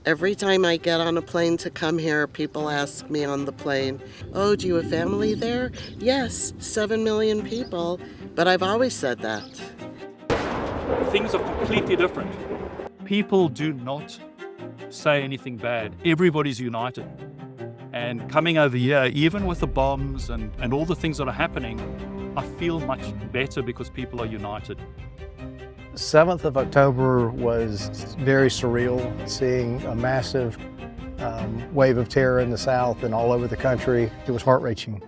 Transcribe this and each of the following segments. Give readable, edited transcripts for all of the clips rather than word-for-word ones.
Every time I get on a plane to come here, people ask me on the plane, oh, do you have family there? Yes, 7 million people, but I've always said that. Things are completely different. People do not say anything bad. Everybody's united. And coming over here, even with the bombs and all the things that are happening, I feel much better because people are united. 7th of October was very surreal, seeing a massive wave of terror in the South and all over the country. It was heart-wrenching.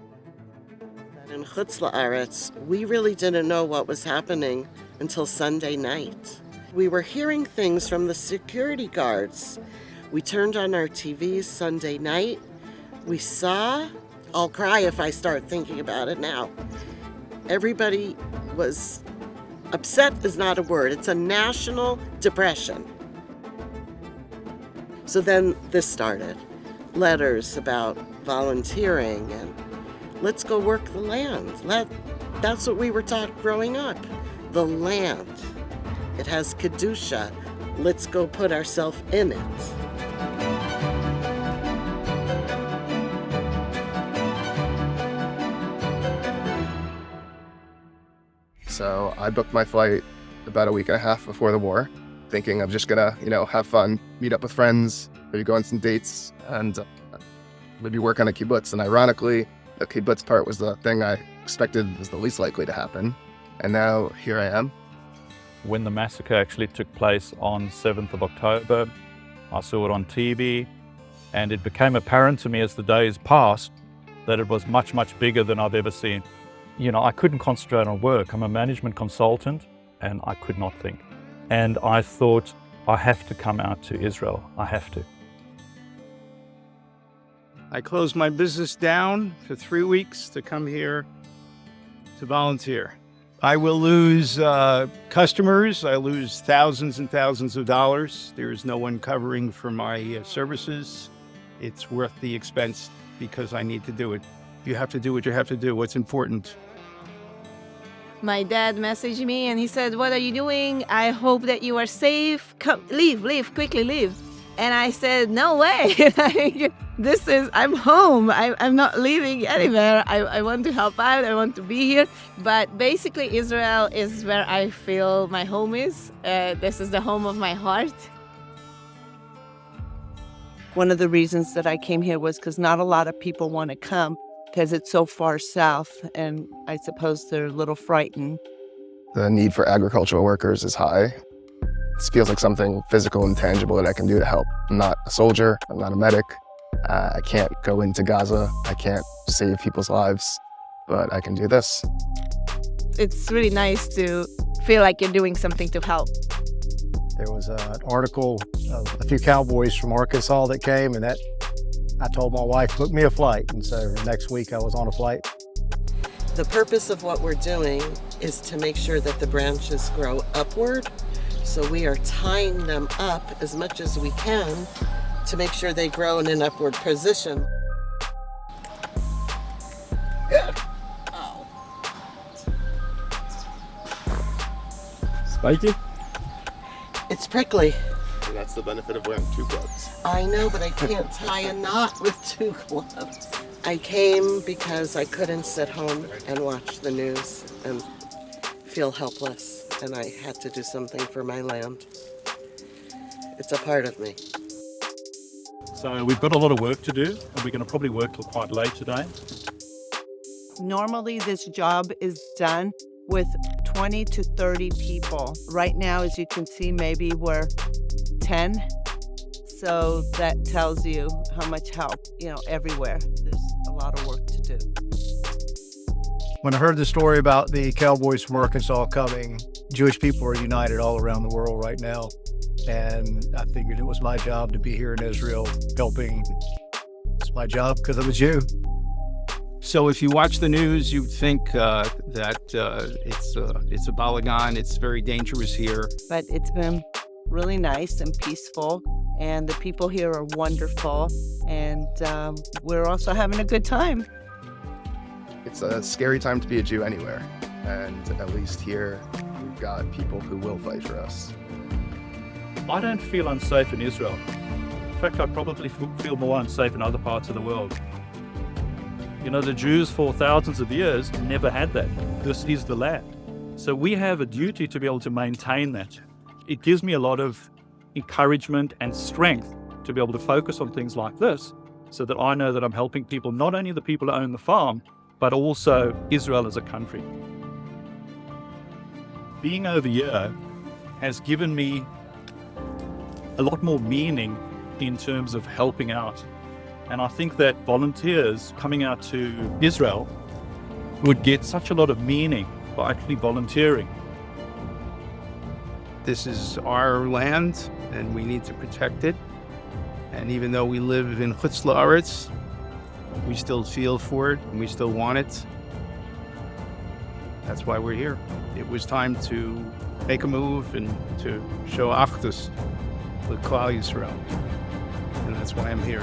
In Chutz La'aretz, we really didn't know what was happening until Sunday night. We were hearing things from the security guards. We turned on our TVs Sunday night. We saw, I'll cry if I start thinking about it now. Everybody was upset is not a word. It's a national depression. So then this started. Letters about volunteering and let's go work the land. That's what we were taught growing up. The land. It has Kedusha. Let's go put ourselves in it. So I booked my flight about a week and a half before the war, thinking I'm just gonna, have fun, meet up with friends, maybe go on some dates, and maybe work on a kibbutz. And ironically, the kibbutz part was the thing I expected was the least likely to happen. And now here I am. When the massacre actually took place on 7th of October, I saw it on TV, and it became apparent to me as the days passed that it was much, much bigger than I've ever seen. I couldn't concentrate on work. I'm a management consultant, and I could not think. And I thought, I have to come out to Israel. I have to. I closed my business down for 3 weeks to come here to volunteer. I will lose customers. I lose thousands and thousands of dollars. There's no one covering for my services. It's worth the expense because I need to do it. You have to do what you have to do, what's important. My dad messaged me and he said, what are you doing? I hope that you are safe. Come, leave, quickly leave. And I said, no way. I'm home. I'm not leaving anywhere. I want to help out. I want to be here. But basically, Israel is where I feel my home is. This is the home of my heart. One of the reasons that I came here was because not a lot of people want to come because it's so far south, and I suppose they're a little frightened. The need for agricultural workers is high. It feels like something physical and tangible that I can do to help. I'm not a soldier, I'm not a medic. I can't go into Gaza, I can't save people's lives, but I can do this. It's really nice to feel like you're doing something to help. There was an article of a few cowboys from Arkansas that came, and I told my wife, book me a flight. And so next week I was on a flight. The purpose of what we're doing is to make sure that the branches grow upward. So we are tying them up as much as we can to make sure they grow in an upward position. Spiky? It's prickly. And that's the benefit of wearing 2 gloves. I know, but I can't tie a knot with 2 gloves. I came because I couldn't sit home and watch the news and feel helpless, and I had to do something for my land. It's a part of me. So we've got a lot of work to do, and we're going to probably work till quite late today. Normally this job is done with 20 to 30 people. Right now, as you can see, maybe we're 10. So that tells you how much help, everywhere. There's a lot of work to do. When I heard the story about the cowboys from Arkansas coming, Jewish people are united all around the world right now. And I figured it was my job to be here in Israel helping. It's my job because I'm a Jew. So if you watch the news, you'd think that it's a balagan, it's very dangerous here. But it's been really nice and peaceful, and the people here are wonderful, and we're also having a good time. It's a scary time to be a Jew anywhere, and at least here we've got people who will fight for us. I don't feel unsafe in Israel. In fact, I probably feel more unsafe in other parts of the world. You know, the Jews for thousands of years never had that. This is the land. So we have a duty to be able to maintain that. It gives me a lot of encouragement and strength to be able to focus on things like this, so that I know that I'm helping people, not only the people who own the farm, but also Israel as a country. Being over here has given me a lot more meaning in terms of helping out. And I think that volunteers coming out to Israel would get such a lot of meaning by actually volunteering. This is our land, and we need to protect it. And even though we live in Chutz La'aretz, we still feel for it, and we still want it. That's why we're here. It was time to make a move and to show Achdus with Klal Yisrael. And that's why I'm here.